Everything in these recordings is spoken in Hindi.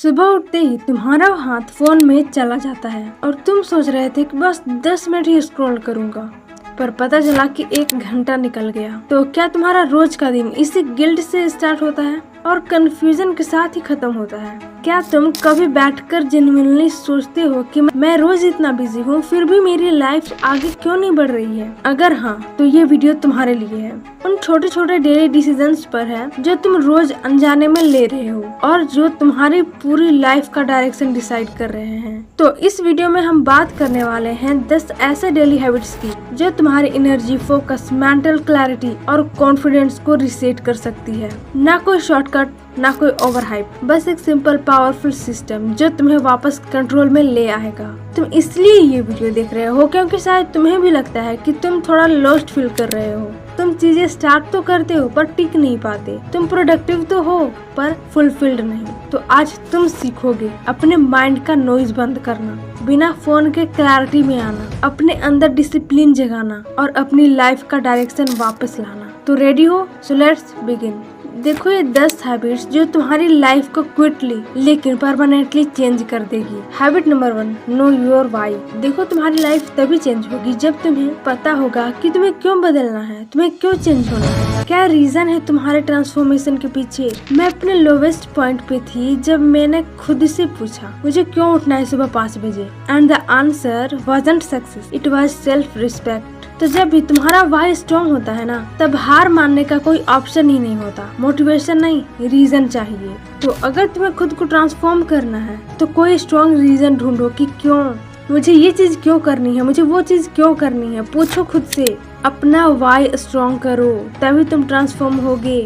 सुबह उठते ही तुम्हारा हाथ फोन में चला जाता है और तुम सोच रहे थे कि बस 10 मिनट ही स्क्रॉल करूंगा, पर पता चला कि 1 घंटा निकल गया। तो क्या तुम्हारा रोज का दिन इसी गिल्ट से स्टार्ट होता है और कंफ्यूजन के साथ ही खत्म होता है? क्या तुम कभी बैठकर जेन्युइनली सोचते हो कि मैं रोज इतना बिजी हूँ फिर भी मेरी लाइफ आगे क्यों नहीं बढ़ रही है? अगर हाँ, तो ये वीडियो तुम्हारे लिए है। उन छोटे छोटे डेली डिसीजंस पर है जो तुम रोज अनजाने में ले रहे हो और जो तुम्हारी पूरी लाइफ का डायरेक्शन डिसाइड कर रहे हैं। तो इस वीडियो में हम बात करने वाले हैं 10 ऐसे डेली हैबिट्स की जो तुम्हारी एनर्जी, फोकस, मेंटल क्लैरिटी और कॉन्फिडेंस को रीसेट कर सकती है। ना कोई शॉर्टकट, ना कोई ओवर हाइप, बस एक सिंपल पावरफुल सिस्टम जो तुम्हें वापस कंट्रोल में ले आएगा। तुम इसलिए ये वीडियो देख रहे हो क्योंकि शायद तुम्हें भी लगता है कि तुम थोड़ा लॉस्ट फील कर रहे हो। तुम चीजें स्टार्ट तो करते हो पर टिक नहीं पाते। तुम प्रोडक्टिव तो हो पर फुलफिल्ड नहीं। तो आज तुम सीखोगे अपने माइंड का नॉइज बंद करना, बिना फोन के क्लैरिटी में आना, अपने अंदर डिसिप्लिन जगाना और अपनी लाइफ का डायरेक्शन वापस लाना। तो रेडी हो? So let's begin. देखो, ये 10 हैबिट्स जो तुम्हारी लाइफ को क्विकली लेकिन परमानेंटली चेंज कर देगी। Habit number 1, know your why. देखो, तुम्हारी लाइफ तभी चेंज होगी जब तुम्हें पता होगा कि तुम्हें क्यों बदलना है, तुम्हें क्यों चेंज होना है, क्या रीजन है तुम्हारे ट्रांसफॉर्मेशन के पीछे। मैं अपने लोवेस्ट पॉइंट पे थी जब मैंने खुद से पूछा मुझे क्यों उठना है सुबह 5 बजे, and the answer wasn't success, it was self respect. तो जब भी तुम्हारा वाई स्ट्रॉन्ग होता है ना, तब हार मानने का कोई ऑप्शन ही नहीं होता। मोटिवेशन नहीं, रीजन चाहिए। तो अगर तुम्हें खुद को ट्रांसफॉर्म करना है तो कोई स्ट्रॉन्ग रीजन ढूंढो कि क्यों मुझे ये चीज क्यों करनी है, मुझे वो चीज क्यों करनी है। पूछो खुद से, अपना वाई स्ट्रॉन्ग करो, तभी तुम ट्रांसफॉर्म होगे।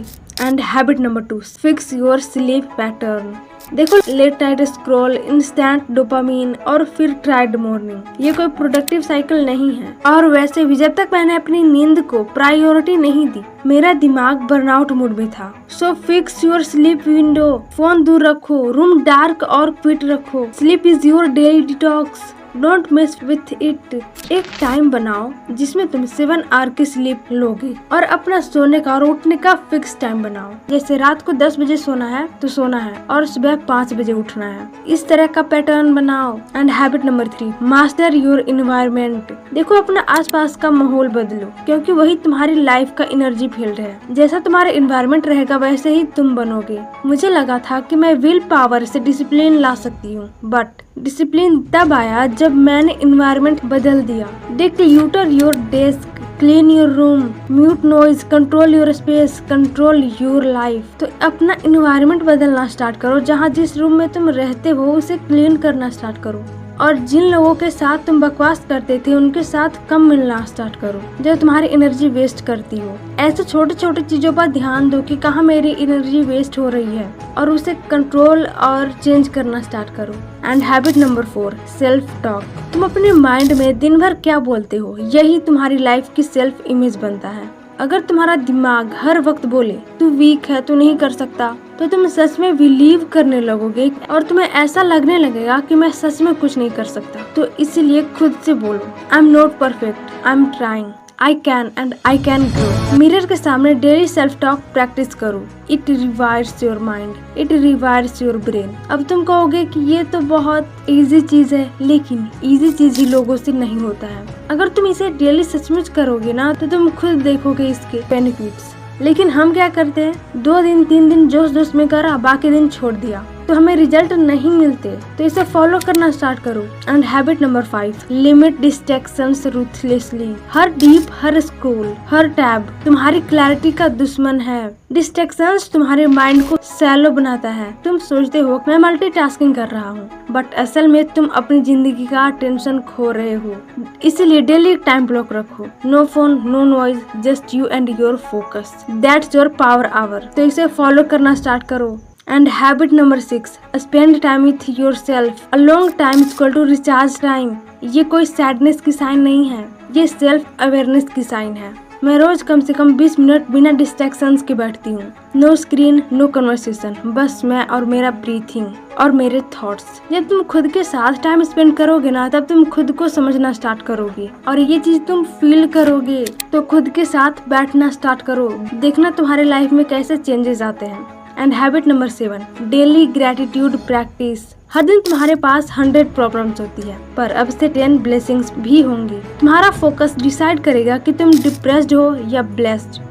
And habit number 2, fix your sleep pattern. देखो, late night scroll, instant dopamine और फिर ट्राइड मॉर्निंग, ये कोई प्रोडक्टिव साइकिल नहीं है। और वैसे भी जब तक मैंने अपनी नींद को प्रायोरिटी नहीं दी, मेरा दिमाग बर्नआउट मूड में था। So fix your sleep window. Phone दूर रखो, रूम डार्क और क्विट रखो। Sleep is your daily detox, don't miss with it. एक टाइम बनाओ जिसमें तुम 7 आवर की स्लीप लोगे और अपना सोने का और उठने का फिक्स टाइम बनाओ। जैसे रात को 10 बजे सोना है तो सोना है और सुबह 5 बजे उठना है। इस तरह का पैटर्न बनाओ। And habit number 3, master your environment. देखो, अपना आसपास का माहौल बदलो क्योंकि वही तुम्हारी लाइफ का एनर्जी फील्ड है। जैसा तुम्हारा इन्वायरमेंट रहेगा वैसे ही तुम बनोगे। मुझे लगा था कि मैं विल पावर से डिसिप्लिन ला सकती हूँ, बट डिसिप्लिन तब आया जब मैंने इन्वायरमेंट बदल दिया। Declutter your desk, clean your room, mute noise, control your space, control your life. तो अपना इन्वायरमेंट बदलना स्टार्ट करो। जहाँ जिस रूम में तुम रहते हो उसे क्लीन करना स्टार्ट करो और जिन लोगों के साथ तुम बकवास करते थे उनके साथ कम मिलना स्टार्ट करो जो तुम्हारी एनर्जी वेस्ट करती हो। ऐसे छोटे छोटे चीजों पर ध्यान दो कि कहाँ मेरी एनर्जी वेस्ट हो रही है और उसे कंट्रोल और चेंज करना स्टार्ट करो। And habit number 4, self talk. तुम अपने माइंड में दिन भर क्या बोलते हो, यही तुम्हारी लाइफ की सेल्फ इमेज बनता है। अगर तुम्हारा दिमाग हर वक्त बोले तू वीक है, तू नहीं कर सकता, तो तुम सच में बिलीव करने लगोगे और तुम्हें ऐसा लगने लगेगा कि मैं सच में कुछ नहीं कर सकता। तो इसलिए खुद से बोलो, I am not perfect, I am trying, I can and I can grow. Mirror के सामने डेली सेल्फ टॉक प्रैक्टिस करो। It rewires your mind, it rewires your brain. अब तुम कहोगे कि ये तो बहुत इजी चीज है, लेकिन इजी चीज ही लोगों से नहीं होता है। अगर तुम इसे डेली सचमुच करोगे ना तो तुम खुद देखोगे इसके बेनिफिट्स। लेकिन हम क्या करते हैं, 2 दिन 3 दिन जोश जोश में करा, बाकी दिन छोड़ दिया, तो हमें रिजल्ट नहीं मिलते। तो इसे फॉलो करना स्टार्ट करो। And habit number 5, limit distractions ruthlessly. Her deep, her scroll, her tab तुम्हारी क्लैरिटी का दुश्मन है। डिस्ट्रैक्शंस तुम्हारे माइंड को सैलो बनाता है। तुम सोचते हो मैं मल्टीटास्किंग कर रहा हूँ, बट असल में तुम अपनी जिंदगी का टेंशन खो रहे हो। इसीलिए डेली टाइम ब्लॉक रखो। No phone, no noise, just you and your focus. That's your power hour. तो इसे फॉलो करना स्टार्ट करो। And habit number 6, spend time with yourself. A long time equal to recharge time. ये कोई सैडनेस की साइन नहीं है, ये सेल्फ अवेयरनेस की साइन है। मैं रोज कम से कम 20 मिनट बिना डिस्ट्रैक्शंस के बैठती हूँ। नो स्क्रीन, नो कन्वर्सेशन, बस मैं और मेरा ब्रीथिंग और मेरे थॉट्स। जब तुम खुद के साथ टाइम स्पेंड करोगे ना, तब तुम खुद को समझना स्टार्ट करोगे और ये चीज तुम फील करोगे। तो खुद के साथ बैठना स्टार्ट करो, देखना तुम्हारे लाइफ में कैसे चेंजेस आते हैं। And habit number 7, daily gratitude practice. हर दिन तुम्हारे पास 100 प्रॉब्लम्स होती है, पर अब से 10 ब्लेसिंग्स भी होंगी। तुम्हारा फोकस डिसाइड करेगा कि तुम डिप्रेस्ड हो या ब्लेस्ड।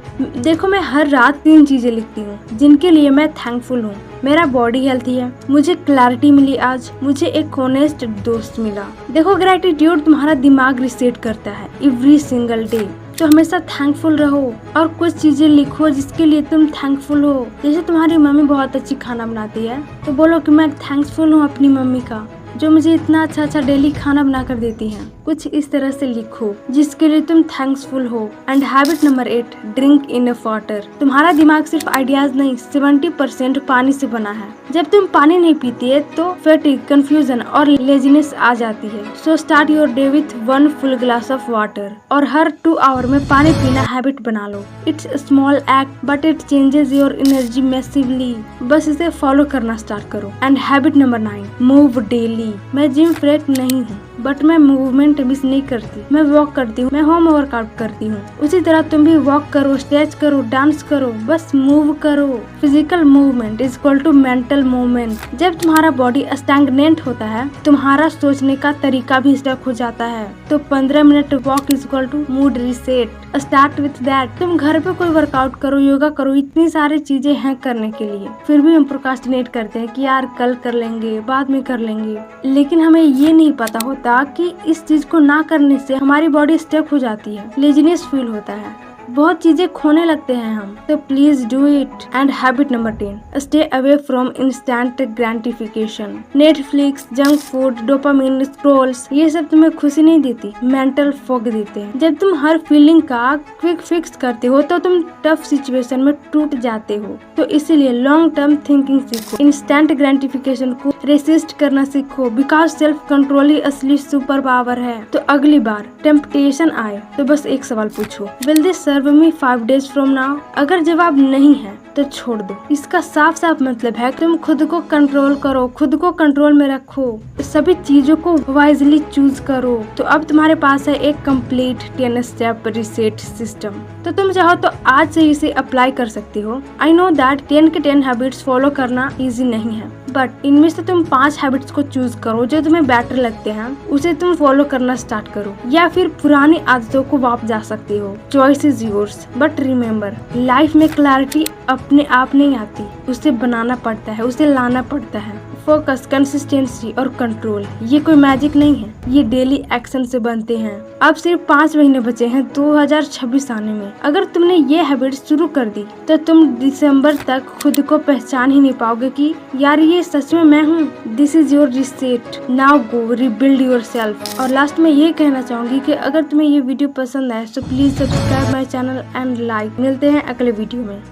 देखो, मैं हर रात 3 चीजें लिखती हूँ जिनके लिए मैं थैंकफुल हूँ। मेरा बॉडी हेल्थी है, मुझे क्लैरिटी मिली आज, मुझे एक ऑनेस्ट दोस्त मिला। देखो, ग्रेटिट्यूड तुम्हारा दिमाग रिसेट करता है एवरी सिंगल डे। तो हमेशा थैंकफुल रहो और कुछ चीजें लिखो जिसके लिए तुम थैंकफुल हो। जैसे तुम्हारी मम्मी बहुत अच्छी खाना बनाती है तो बोलो कि मैं थैंकफुल हूँ अपनी मम्मी का, जो मुझे इतना अच्छा डेली खाना बना कर देती हैं। कुछ इस तरह से लिखो जिसके लिए तुम थैंक्सफुल हो। And habit number 8, drink enough water. तुम्हारा दिमाग सिर्फ आइडियाज नहीं, 70% पानी से बना है। जब तुम पानी नहीं पीती है तो फैटिग, कंफ्यूजन और लेजीनेस आ जाती है। So start your day with 1 full glass of water और हर 2 आवर में पानी पीना हैबिट बना लो। It's small act but it changes your energy massively. बस इसे फॉलो करना स्टार्ट करो। And habit number 9, move daily. मैं जिम फ्रेक नहीं हूँ बट मैं मूवमेंट मिस नहीं करती। मैं वॉक करती हूँ, मैं होम वर्कआउट करती हूँ। उसी तरह तुम भी वॉक करो, स्ट्रेच करो, डांस करो, बस मूव करो। Physical movement is equal to mental movement. जब तुम्हारा बॉडी स्टैग्नेंट होता है, तुम्हारा सोचने का तरीका भी स्टक हो जाता है। तो 15 minute walk is equal to mood reset. Start with that. तुम घर पे कोई वर्कआउट करो, योगा करो, इतनी सारी चीजें हैं करने के लिए, फिर भी हम प्रोक्रास्टिनेट करते हैं कि यार कल कर लेंगे, बाद में कर लेंगे। लेकिन हमें ये नहीं पता होता कि इस चीज को ना करने से हमारी बॉडी स्टक हो जाती है, लेजीनेस फील होता है, बहुत चीजें खोने लगते हैं हम। तो please do it. And habit number 10, stay away from instant gratification. Netflix, junk food, dopamine, Scrolls, ये सब तुम्हें खुशी नहीं देती, मेंटल फॉग देते हैं। जब तुम हर फीलिंग का क्विक फिक्स करते हो तो तुम टफ सिचुएशन में टूट जाते हो। तो इसीलिए लॉन्ग टर्म थिंकिंग सीखो, इंस्टेंट ग्रेटिफिकेशन को रेसिस्ट करना सीखो, बिकॉज सेल्फ कंट्रोल ही असली सुपर पावर है। तो अगली बार टेम्पटेशन आए तो बस एक सवाल पूछो, will this serve me 5 days from now? अगर जवाब नहीं है तो छोड़ दो। इसका साफ साफ मतलब है तुम खुद को कंट्रोल करो, खुद को कंट्रोल में रखो, सभी चीजों को वाइजली चूज करो। तो अब तुम्हारे पास है एक कंप्लीट 10 स्टेप रिसेट सिस्टम। तो तुम चाहो तो आज से इसे अप्लाई कर सकती हो। आई नो दैट 10 के 10 हैबिट्स फॉलो करना इजी नहीं है, बट इनमें से तुम 5 हैबिट्स को चूज करो जो तुम्हें बेटर लगते हैं, उसे तुम फॉलो करना स्टार्ट करो, या फिर पुरानी आदतों को वापस जा सकती हो। Choice is yours, but remember, life में क्लैरिटी अपने आप नहीं आती, उसे बनाना पड़ता है, उसे लाना पड़ता है। फोकस, कंसिस्टेंसी और कंट्रोल, ये कोई मैजिक नहीं है, ये डेली एक्शन से बनते हैं। अब सिर्फ 5 महीने बचे हैं 2026 आने में। अगर तुमने ये हैबिट शुरू कर दी तो तुम दिसंबर तक खुद को पहचान ही नहीं पाओगे कि यार ये सच में मैं हूँ। This is your reset, now go rebuild your self. और लास्ट में ये कहना चाहूंगी कि अगर तुम्हें ये वीडियो पसंद आए तो please subscribe my channel and like. मिलते हैं अगले वीडियो में।